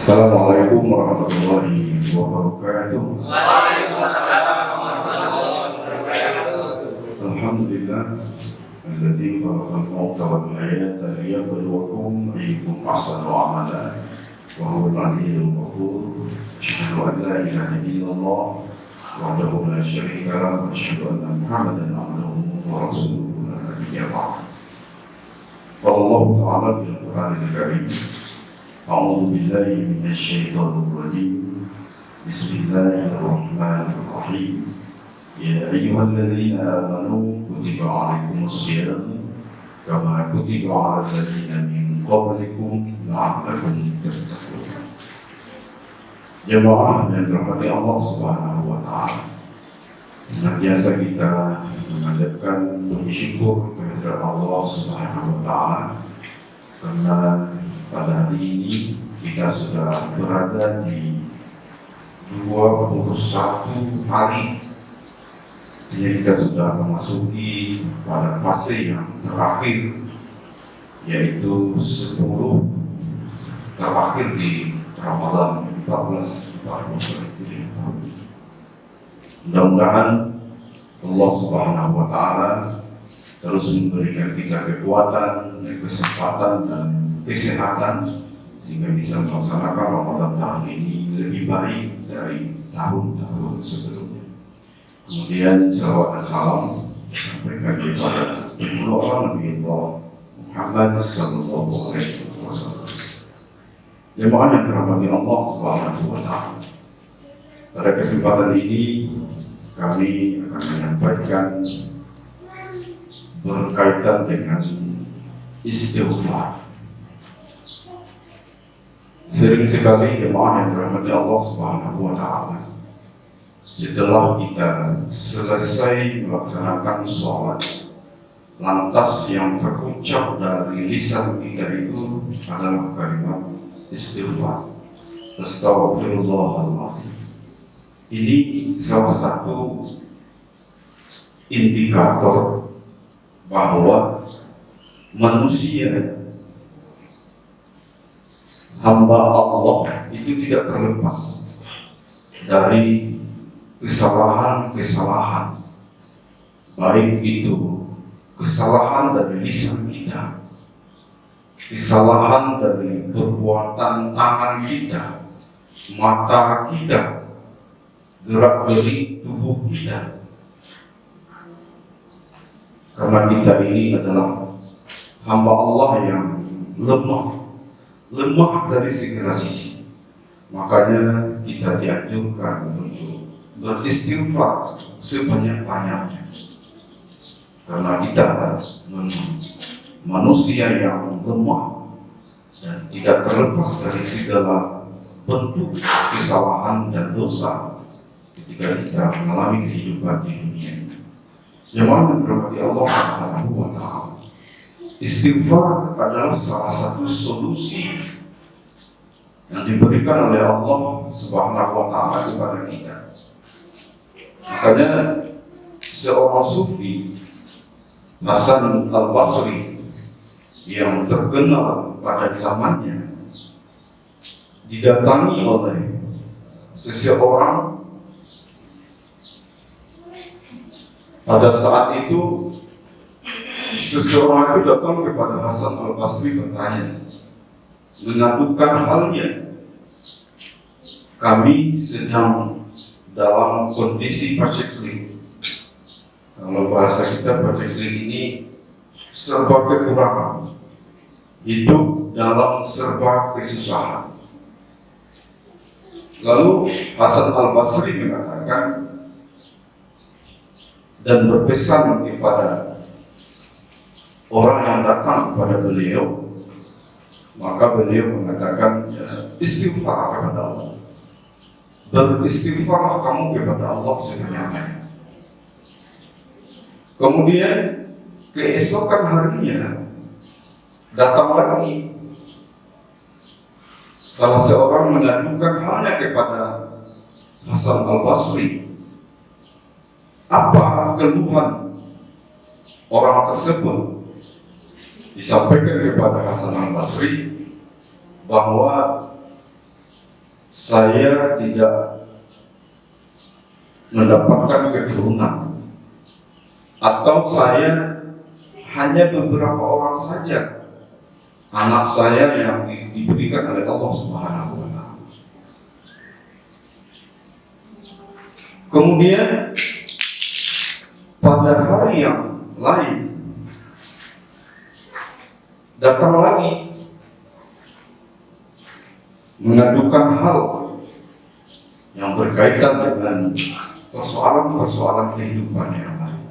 Assalamualaikum warahmatullahi wabarakatuh. Alhamdulillah alladzi khalaqal mauta wal hayata liyabluwakum ayyukum ahsanu amala wa huwal azizul ghafur. Asyhadu an la ilaha illallah wahdahu la syarika lahu wa asyhadu anna Muhammadan abduhu wa rasuluhu la nabiyya ba'dahu. Qala Allah ta'ala fil Qur'anil Karim. A'udzu billahi minasy syaithanir rajim. Bismillahirrahmanirrahim. Ya ayyuhalladzina amanu kutiba 'alaikumus shiyam kama kutiba 'alal ladzina min qablikum la'allakum tattaqun. Jemaah yang dirahmati Allah Subhanahu wa taala. Senantiasa kita menghadapkan puji syukur kehadirat Allah Subhanahu wa taala karena pada hari ini kita sudah berada di 21 hari. Ini kita sudah memasuki pada fase yang terakhir, yaitu 10 terakhir di Ramadan 1440. Mudah-mudahan Allah Subhanahu wa taala terus memberikan kita kekuatan, kesempatan dan kesehatan sehingga bisa melaksanakan Ramadan tahun ini lebih baik dari tahun-tahun sebelumnya. Kemudian salawat dan salam disampaikan kepada orang Nabi Muhammad sallallahu alaihi wasallam. Jemaah yang dirahmati Allah Subhanahu wa taala. Pada kesempatan ini kami akan menyampaikan berkaitan dengan istighfar. Sering sekali jemaah yang dirahmati Allah Subhanahu wa taala, setelah kita selesai melaksanakan sholat, lantas yang terucap dari lisan kita itu adalah kalimat istighfar. Astaghfirullahaladzim. Ini salah satu indikator bahwa manusia hamba Allah itu tidak terlepas dari kesalahan-kesalahan, baik itu kesalahan dari lisan kita, kesalahan dari perbuatan tangan kita, mata kita, gerak-gerik tubuh kita. Karena kita ini adalah hamba Allah yang lemah dari segala sisi. Makanya kita dianjurkan untuk beristighfar sebanyak-banyaknya. Karena kita manusia yang lemah dan tidak terlepas dari segala bentuk kesalahan dan dosa ketika kita mengalami kehidupan di dunia ini. Jemaah yang dirahmati Allah Subhanahu wa taala. Istighfar adalah salah satu solusi yang diberikan oleh Allah Subhanahu wa taala kepada kita. Makanya seorang sufi, Hasan Al-Basri, yang terkenal pada zamannya, didatangi oleh seseorang. Pada saat itu seseorang itu datang kepada Hasan Al-Basri bertanya, mengadukan halnya, kami sedang dalam kondisi paceklik. Kalau bahasa kita paceklik ini serba kekurangan, hidup dalam serba kesusahan. Lalu Hasan Al-Basri mengatakan dan berpesan kepada orang yang datang kepada beliau, maka beliau mengatakan, istighfar kepada Allah. Beristighfarlah kamu kepada Allah sebanyak-banyaknya. Kemudian keesokan harinya datang lagi salah seorang mengadukan halnya kepada Hasan Al-Basri. Apa keluhan orang tersebut? Disampaikan kepada Hasan Al-Basri bahwa saya tidak mendapatkan keturunan, atau saya hanya beberapa orang saja anak saya yang diberikan oleh Allah Subhanahu wa Ta'ala. Kemudian pada hari yang lain datang lagi mengadukan hal yang berkaitan dengan persoalan-persoalan kehidupan yang lain.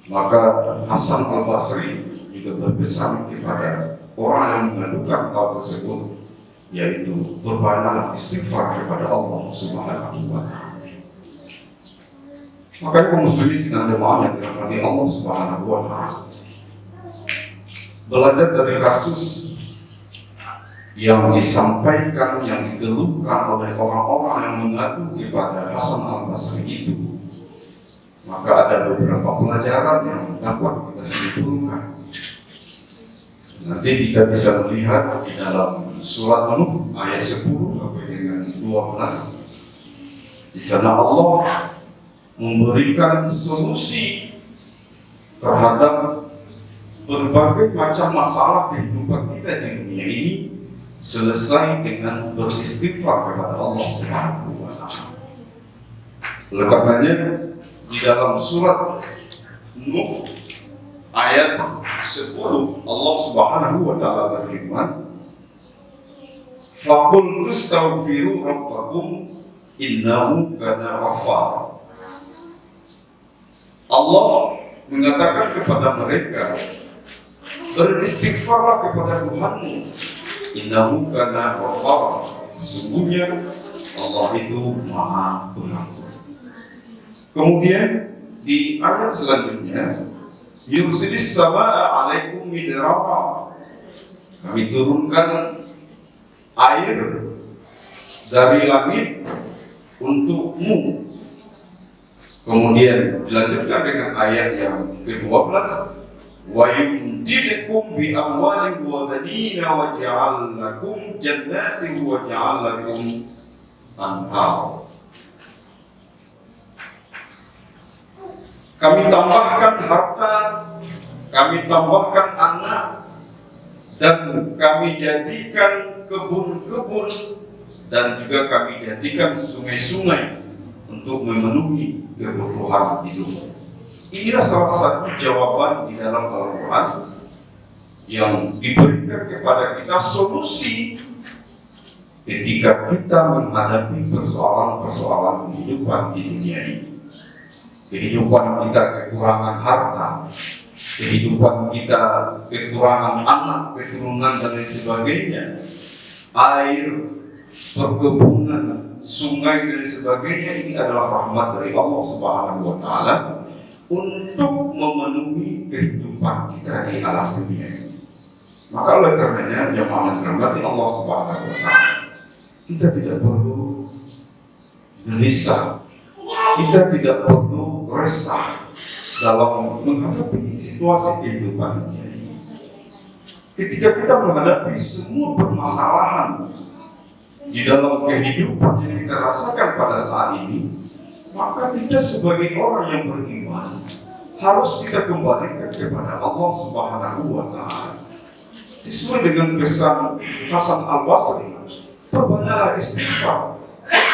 Maka Hasan Al-Basri juga berpesan kepada orang yang mengadukan hal tersebut, yaitu berbanyaklah istighfar kepada Allah Subhanahu wa Ta'ala. Makanya kaum muslimin sedang jemaah yang dirahmati Allah Subhanahu wa Ta'ala, belajar dari kasus yang disampaikan, yang dikeluhkan oleh orang-orang yang mengadu kepada Hasan Al-Basri itu, maka ada beberapa pelajaran yang dapat kita simpulkan. Nanti kita bisa melihat di dalam surat Nuh ayat 10 sampai dengan 12. Di sana Allah memberikan solusi terhadap berbagai macam masalah kehidupan kita di dunia ini, selesai dengan beristighfar kepada Allah Subhanahu wa Ta'ala. Oleh karenanya di dalam surat Nuh ayat 10 Allah Subhanahu wa Ta'ala berfirman, "Faqul tastaghfiru rabbakum innahu kana ghaffar." Allah mengatakan kepada mereka, beristighfarlah kepada Tuhanmu, innahu kana ghaffar, sesungguhnya Allah itu Maha Pengampun. Kemudian di ayat selanjutnya, yursilis samaa alaikum midrara, kami turunkan air dari langit untukmu. Kemudian dilanjutkan dengan ayat yang ke-12, wa yumdidukum bi amwalin wa banina wa ja'al lakum jannatin wa ja'al lakum anhar. Kami tambahkan harta, kami tambahkan anak, dan kami jadikan kebun-kebun, dan juga kami jadikan sungai-sungai untuk memenuhi kebutuhan hidup. Inilah salah satu jawaban di dalam Al-Quran yang diberikan kepada kita solusi ketika kita menghadapi persoalan-persoalan kehidupan di dunia ini. Kehidupan kita kekurangan harta, kehidupan kita kekurangan anak, keturunan dan lain sebagainya, air, perkebunan, sungai dan sebagainya, ini adalah rahmat dari Allah Subhanahu wa Ta'ala untuk memenuhi kehidupan kita di alam dunia ini. Maka oleh karenanya jemaah yang dirahmati Allah Subhanahu wa Ta'ala, kita tidak perlu gelisah, kita tidak perlu resah dalam menghadapi situasi kehidupan dunia ini. Ketika kita menghadapi semua permasalahan di dalam kehidupan yang kita rasakan pada saat ini, maka kita sebagai orang yang beriman harus kita kembalikan kepada Allah Subhanahu wa Ta'ala. Sesuai dengan pesan Hasan Al-Basri, perbanyaklah istighfar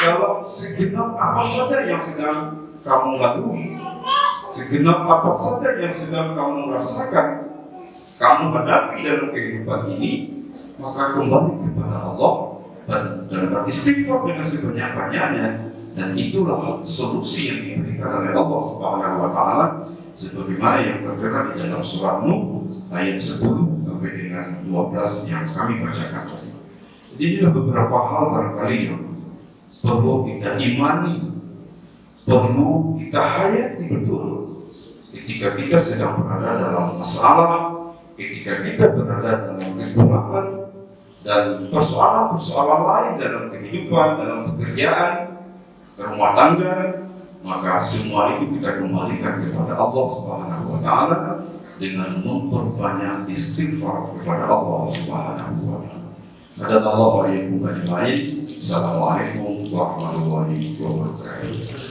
dalam segenap apa saja yang sedang kamu lalui, segenap apa saja yang sedang kamu rasakan, kamu hadapi dalam kehidupan ini, maka kembali kepada Allah dan beristighfar dengan sebanyak-banyaknya, dan itulah solusi yang diberikan oleh Allah Subhanahu wa Ta'ala sebagaimana yang tertera di dalam surat Nuh ayat 10 sampai dengan 12 yang kami bacakan tadi. Jadi inilah beberapa hal barangkali yang perlu kita imani, perlu kita hayati betul ketika kita sedang berada dalam masalah, ketika kita berada dalam kekurangan dan persoalan-persoalan lain dalam kehidupan, dalam pekerjaan, rumah tangga, maka semua itu kita kembalikan kepada Allah Subhanahu wa Ta'ala dengan memperbanyak istighfar kepada Allah Subhanahu wa Ta'ala. Hadanallahu wa iyyakum ajma'in. Assalamualaikum warahmatullahi wabarakatuh.